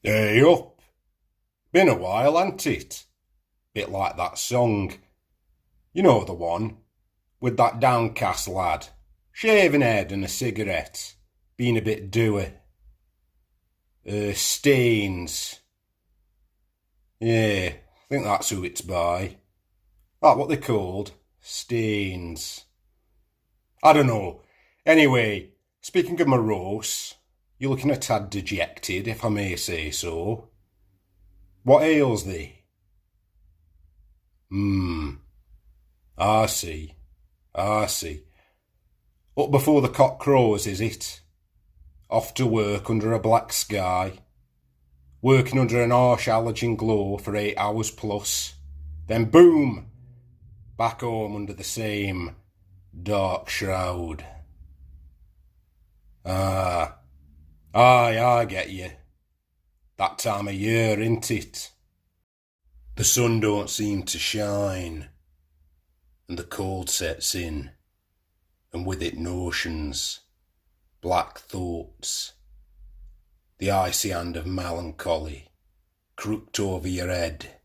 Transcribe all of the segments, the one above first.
Hey up. Been a while, ain't it? Bit like that song. You know the one, with that downcast lad, shaving head and a cigarette, being a bit dour. Stains. Yeah, I think that's who it's by. That what they called? Stains. I don't know. Anyway, speaking of morose, you're looking a tad dejected, if I may say so. What ails thee? I see. I see. Up before the cock crows, is it? Off to work under a black sky. Working under an harsh halogen glow for 8 hours plus. Then boom! Back home under the same dark shroud. Aye, I get you. That time of year, ain't it? The sun don't seem to shine, and the cold sets in, and with it notions, black thoughts, the icy hand of melancholy crooked over your head,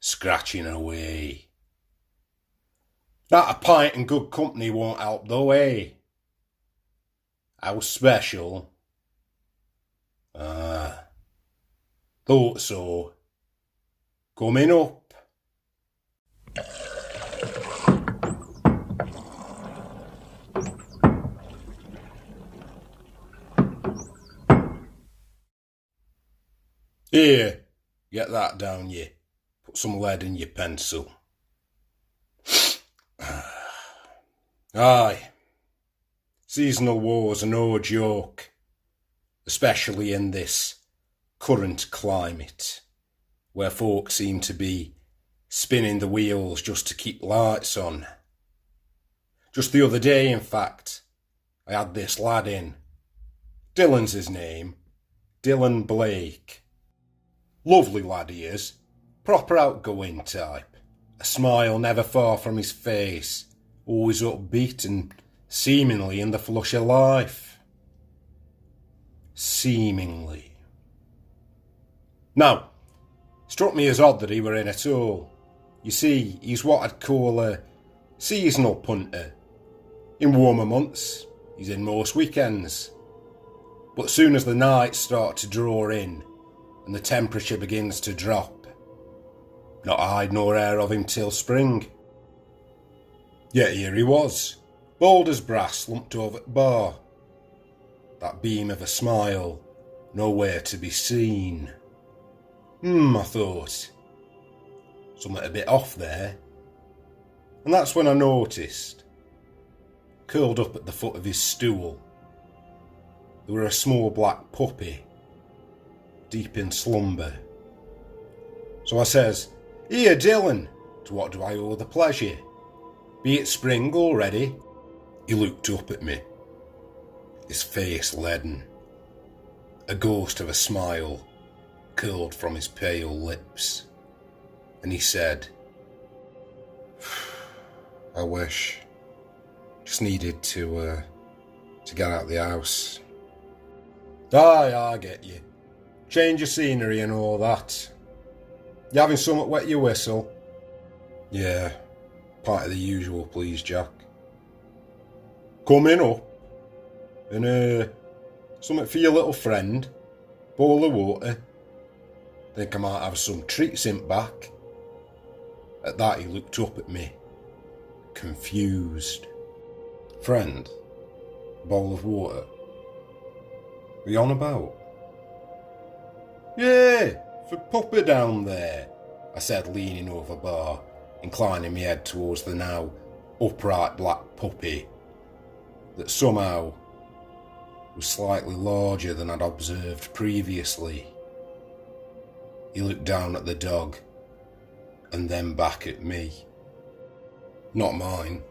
scratching away. That a pint and good company won't help though, eh? How special? Thought so. Coming up. Here, get that down you. Put some lead in your pencil. Aye. Seasonal wars are no joke, especially in this current climate, where folk seem to be spinning the wheels just to keep lights on. Just the other day, in fact, I had this lad in. Dylan's his name. Dylan Blake. Lovely lad he is. Proper outgoing type. A smile never far from his face. Always upbeat and seemingly in the flush of life. Seemingly. Now, struck me as odd that he were in at all. You see, he's what I'd call a seasonal punter. In warmer months, he's in most weekends. But soon as the nights start to draw in and the temperature begins to drop, not a hide nor hair of him till spring. Yet here he was, bald as brass, slumped over at bar. That beam of a smile, nowhere to be seen. I thought, something a bit off there. And that's when I noticed, curled up at the foot of his stool, there were a small black puppy, deep in slumber. So I says, "Here, Dylan, to what do I owe the pleasure? Be it spring already?" He looked up at me, his face leaden, a ghost of a smile curled from his pale lips, and he said, "I wish. Just needed to get out of the house." Aye, I get you. Change of scenery and all that. You having somewhat wet your whistle? Yeah, part of the usual, please, Jack. Coming up. And something for your little friend. Bowl of water. Think I might have some treats in back. At that he looked up at me, confused. Friend? Bowl of water? What are you on about? Yeah, for Pupper down there, I said, leaning over bar, inclining my head towards the now upright black puppy that somehow was slightly larger than I'd observed previously. He looked down at the dog and then back at me. Not mine.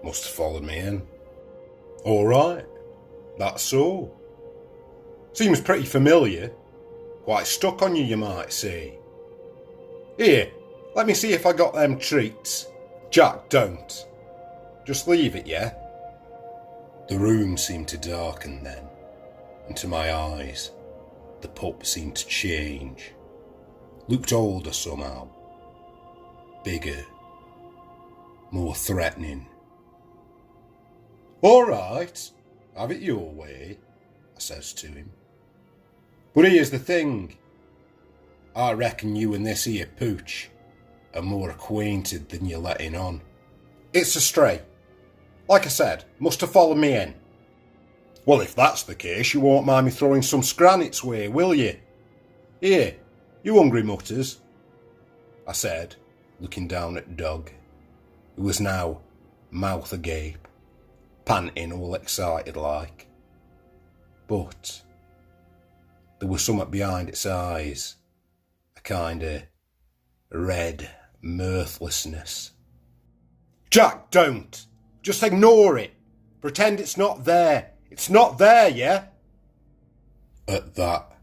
Must have followed me in. All right, that's so. Seems pretty familiar. Quite stuck on you might say. Here, let me see if I got them treats. Jack, don't. Just leave it, yeah? The room seemed to darken then, and to my eyes, The pup seemed to change. Looked older somehow. Bigger. More threatening. "All right, have it your way," I says to him. "But here's the thing. I reckon you and this here pooch are more acquainted than you're letting on. It's a stray. Like I said, must have followed me in." "Well, if that's the case, you won't mind me throwing some scran its way, will you? Here, you hungry mutters?" I said, looking down at Dog, who was now mouth agape, panting all excited like. But there was something behind its eyes, a kind of red mirthlessness. "Jack, don't! Just ignore it! Pretend it's not there! It's not there, yeah?" At that,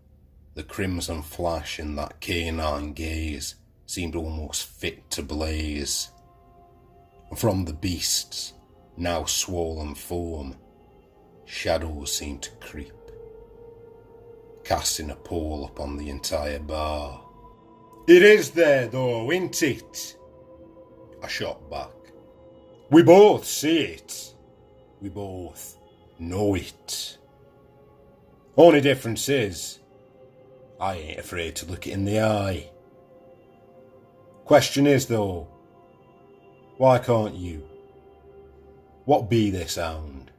the crimson flash in that canine gaze seemed almost fit to blaze. And from the beast's now swollen form, shadows seemed to creep, casting a pall upon the entire bar. "It is there though, ain't it?" I shot back. "We both see it. We both know it. Only difference is, I ain't afraid to look it in the eye. Question is though, why can't you? What be this hound?"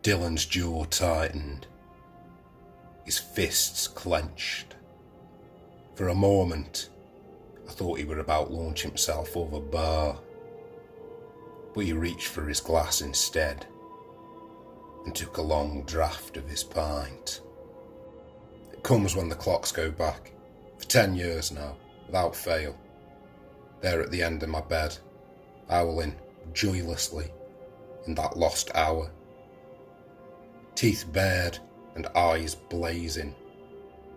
Dylan's jaw tightened. His fists clenched. For a moment, I thought he were about to launch himself over bar. But he reached for his glass instead and took a long draught of his pint. It comes when the clocks go back, for 10 years now, without fail. There at the end of my bed, howling joylessly in that lost hour. Teeth bared and eyes blazing,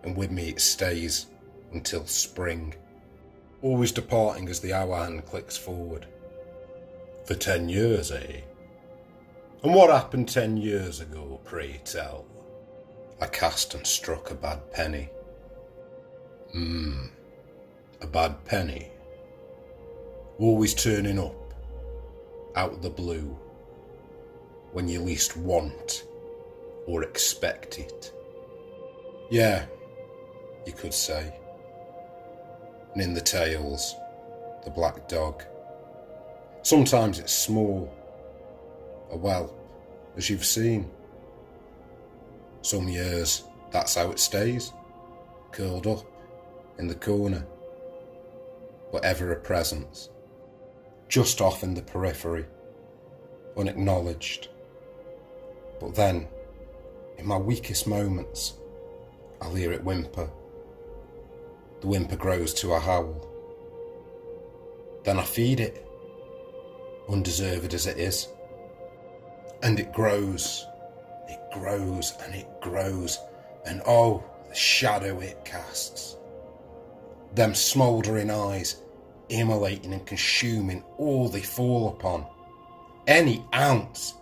and with me it stays until spring, always departing as the hour hand clicks forward. For 10 years, eh? And what happened 10 years ago, pray tell? I cast and struck a bad penny. A bad penny. Always turning up, out of the blue, when you least want or expect it. Yeah, you could say. And in the tales, the black dog. Sometimes it's small, a whelp, as you've seen. Some years, that's how it stays, curled up in the corner, but ever a presence, just off in the periphery, unacknowledged. But then, in my weakest moments, I'll hear it whimper. The whimper grows to a howl. Then I feed it, undeserved as it is. And it grows and it grows, and oh, the shadow it casts. Them smouldering eyes, immolating and consuming all they fall upon. Any ounce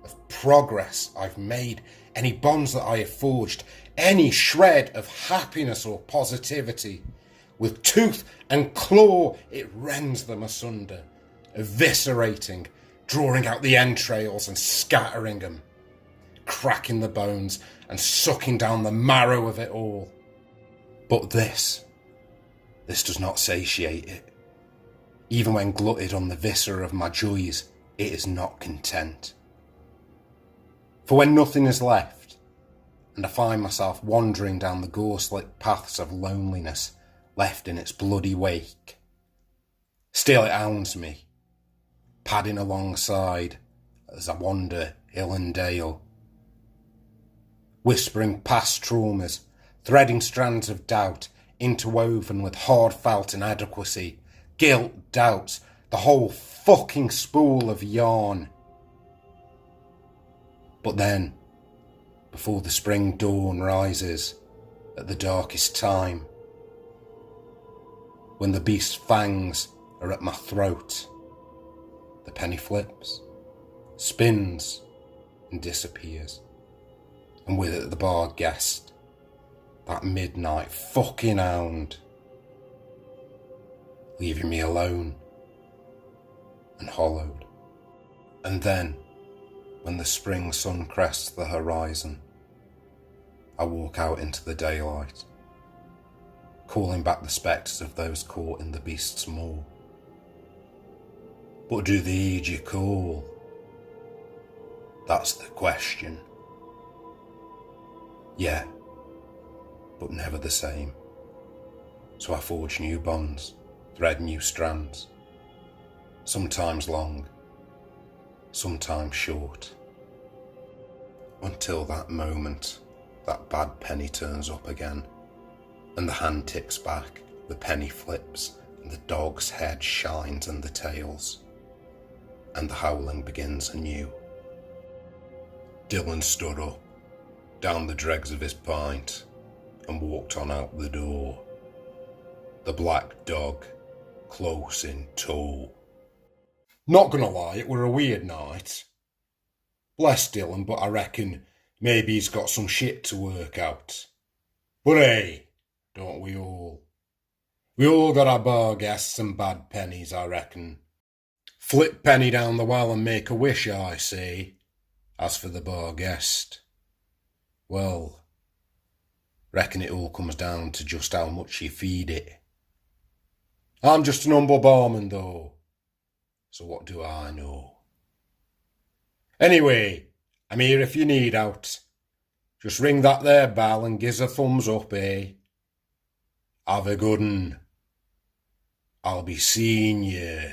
of progress I've made, any bonds that I have forged, any shred of happiness or positivity, with tooth and claw it rends them asunder, eviscerating, drawing out the entrails and scattering them, cracking the bones and sucking down the marrow of it all. But this does not satiate it. Even when glutted on the viscera of my joys, it is not content. For when nothing is left, and I find myself wandering down the gore-slick paths of loneliness left in its bloody wake, still it hounds me, padding alongside as I wander hill and dale, whispering past traumas, threading strands of doubt, interwoven with hard-felt inadequacy, guilt, doubts, the whole fucking spool of yarn. But then, before the spring dawn rises at the darkest time, when the beast's fangs are at my throat, the penny flips, spins, and disappears, and with it the Barghest That midnight fucking hound. Leaving me alone and hollowed. And then, when the spring sun crests the horizon, I walk out into the daylight, calling back the spectres of those caught in the beast's maw. But do they heed your call? That's the question. Yeah, but never the same. So I forge new bonds, thread new strands, sometimes long, sometimes short, until that moment that bad penny turns up again, and the hand ticks back, the penny flips, and the dog's head shines and the tails, and the howling begins anew. Dylan stood up, down the dregs of his pint, and walked on out the door, the black dog close in tow. Not gonna lie, it were a weird night. Bless Dylan, but I reckon maybe he's got some shit to work out. But hey, don't we all? We all got our Barghests and Bad Pennies, I reckon. Flip penny down the well and make a wish, I say. As for the Barghest, well, reckon it all comes down to just how much you feed it. I'm just an humble barman though, so what do I know? Anyway, I'm here if you need out. Just ring that there bell and gives a thumbs up, eh? Have a good 'un. I'll be seeing you.